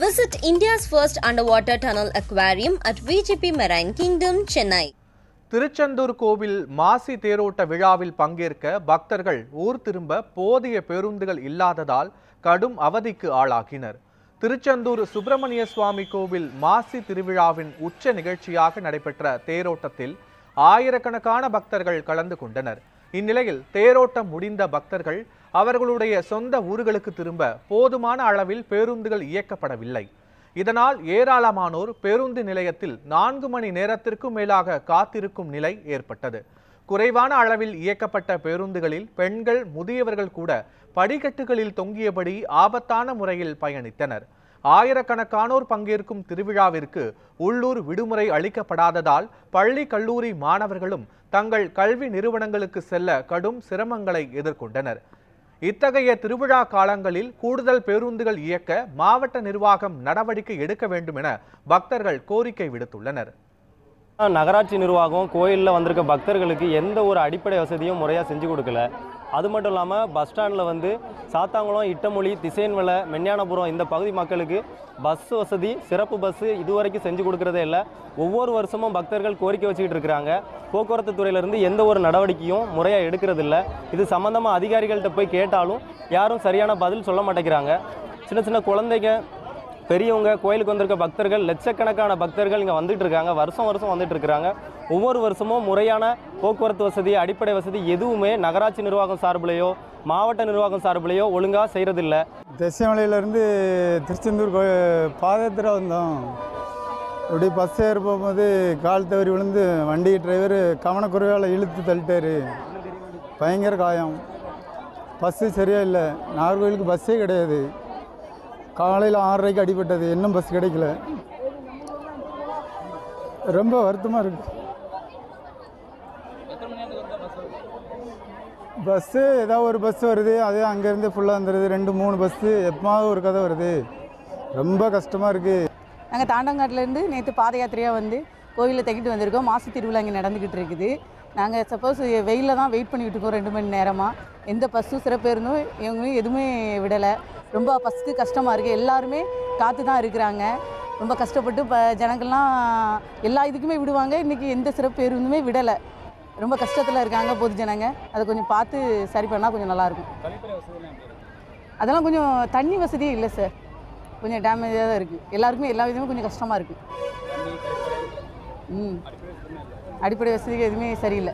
Visit India's first underwater tunnel aquarium at VGP Marine Kingdom, Chennai. Tiruchendur கோவில் மாசி தேரோட்ட விழாவில் பங்கேற்க பக்தர்கள் ஊர் திரும்ப போதிய பேருந்துகள் இல்லாததால் கடும் அவதிக்கு ஆளாகினர். திருச்செந்தூர் சுப்பிரமணிய சுவாமி கோவில் மாசி திருவிழாவின் உச்ச நிகழ்ச்சியாக நடைபெற்ற தேரோட்டத்தில் ஆயிரக்கணக்கான பக்தர்கள் கலந்து கொண்டனர். இந்நிலையில் தேரோட்டம் முடிந்த பக்தர்கள் அவர்களுடைய சொந்த ஊர்களுக்கு திரும்ப போதுமான அளவில் பேருந்துகள் இயக்கப்படவில்லை. இதனால் ஏராளமானோர் பேருந்து நிலையத்தில் 4 மணி நேரத்திற்கும் மேலாக காத்திருக்கும் நிலை ஏற்பட்டது. குறைவான அளவில் இயக்கப்பட்ட பேருந்துகளில் பெண்கள், முதியவர்கள் கூட படிக்கட்டுகளில் தொங்கியபடி ஆபத்தான முறையில் பயணித்தனர். ஆயிரக்கணக்கானோர் பங்கேற்கும் திருவிழாவிற்கு உள்ளூர் விடுமுறை அளிக்கப்படாததால் பள்ளி, கல்லூரி மாணவர்களும் தங்கள் கல்வி நிறுவனங்களுக்கு செல்ல கடும் சிரமங்களை எதிர்கொண்டனர். இத்தகைய திருவிழா காலங்களில் கூடுதல் பேருந்துகள் இயக்க மாவட்ட நிர்வாகம் நடவடிக்கை எடுக்க வேண்டும் என பக்தர்கள் கோரிக்கை விடுத்துள்ளனர். நகராட்சி நிர்வாகம் கோயிலில் வந்திருக்க பக்தர்களுக்கு எந்த ஒரு அடிப்படை வசதியும் முறையாக செஞ்சு கொடுக்கல. அது மட்டும் இல்லாமல் பஸ் ஸ்டாண்டில் சாத்தாங்குளம், இட்டமொழி, திசையன்மலை, மெஞ்ஞானபுரம் இந்த பகுதி மக்களுக்கு பஸ் வசதி, சிறப்பு பஸ்ஸு இதுவரைக்கும் செஞ்சு கொடுக்குறதே இல்லை. ஒவ்வொரு வருஷமும் பக்தர்கள் கோரிக்கை வச்சுக்கிட்டு இருக்கிறாங்க. போக்குவரத்து துறையிலேருந்து எந்த ஒரு நடவடிக்கையும் முறையாக எடுக்கிறதில்ல. இது சம்மந்தமாக அதிகாரிகள்கிட்ட போய் கேட்டாலும் யாரும் சரியான பதில் சொல்ல மாட்டேங்கிறாங்க. சின்ன சின்ன குழந்தைங்க, பெரியவங்க, கோயிலுக்கு வந்திருக்க பக்தர்கள், லட்சக்கணக்கான பக்தர்கள் இங்கே வந்துட்டு இருக்காங்க. வருஷம் வந்துட்டு இருக்கிறாங்க. ஒவ்வொரு வருஷமும் முறையான போக்குவரத்து வசதி, அடிப்படை வசதி எதுவுமே நகராட்சி நிர்வாகம் சார்பிலையோ மாவட்ட நிர்வாகம் சார்பிலையோ ஒழுங்காக செய்கிறதில்ல. திசைமலையிலேருந்து திருச்செந்தூர் பாதத்தில் வந்தோம். இப்படி பஸ் ஏற போகும்போது கால் தவறி விழுந்து வண்டி டிரைவர் கவனக்குறைவால் இழுத்து தள்ளிட்டாரு. பயங்கர காயம். பஸ்ஸு சரியாக இல்லை. நாகர்கோவிலுக்கு பஸ்ஸே கிடையாது. காலையில் 6:30க்கு அடிபட்டது. இன்னும் பஸ் கிடைக்கல. ரொம்ப வருத்தமாக இருக்குது. பஸ்ஸு ஏதாவது ஒரு பஸ் வருது, அதே அங்கேருந்து ஃபுல்லாக வந்துடுது. 2-3 பஸ்ஸு எப்போது ஒரு கதை வருது. ரொம்ப கஷ்டமாக இருக்குது. நாங்கள் தாண்டங்காட்டிலேருந்து நேற்று பாத யாத்திரையாக கோயிலில் தங்கிட்டு வந்திருக்கோம். மாசி திருவிழா இங்கே நடந்துக்கிட்டு இருக்குது. நாங்கள் சப்போஸ் வெயிலில் தான் வெயிட் பண்ணிக்கிட்டு இருக்கோம் 2 மணி நேரமாக. எந்த பஸ்ஸும் சிறப்பு இருந்தும் இவங்களும் எதுவுமே விடலை. ரொம்ப பஸ்ஸுக்கு கஷ்டமாக இருக்குது. எல்லாருமே காத்து தான் இருக்கிறாங்க. ரொம்ப கஷ்டப்பட்டு ஜனங்கள்லாம் எல்லா இதுக்குமே விடுவாங்க. இன்றைக்கி எந்த சிறப்பு பேருந்துமே விடலை. ரொம்ப கஷ்டத்தில் இருக்காங்க பொது ஜனங்க. அதை கொஞ்சம் பார்த்து சரி பண்ணால் கொஞ்சம் நல்லாயிருக்கும். அதெல்லாம் கொஞ்சம் தண்ணி வசதியே இல்லை சார். கொஞ்சம் டேமேஜாக தான் இருக்குது. எல்லாருக்குமே எல்லா விதமும் கொஞ்சம் கஷ்டமாக இருக்குது. அடிப்படை வசதிகள் எதுவுமே சரியில்லை.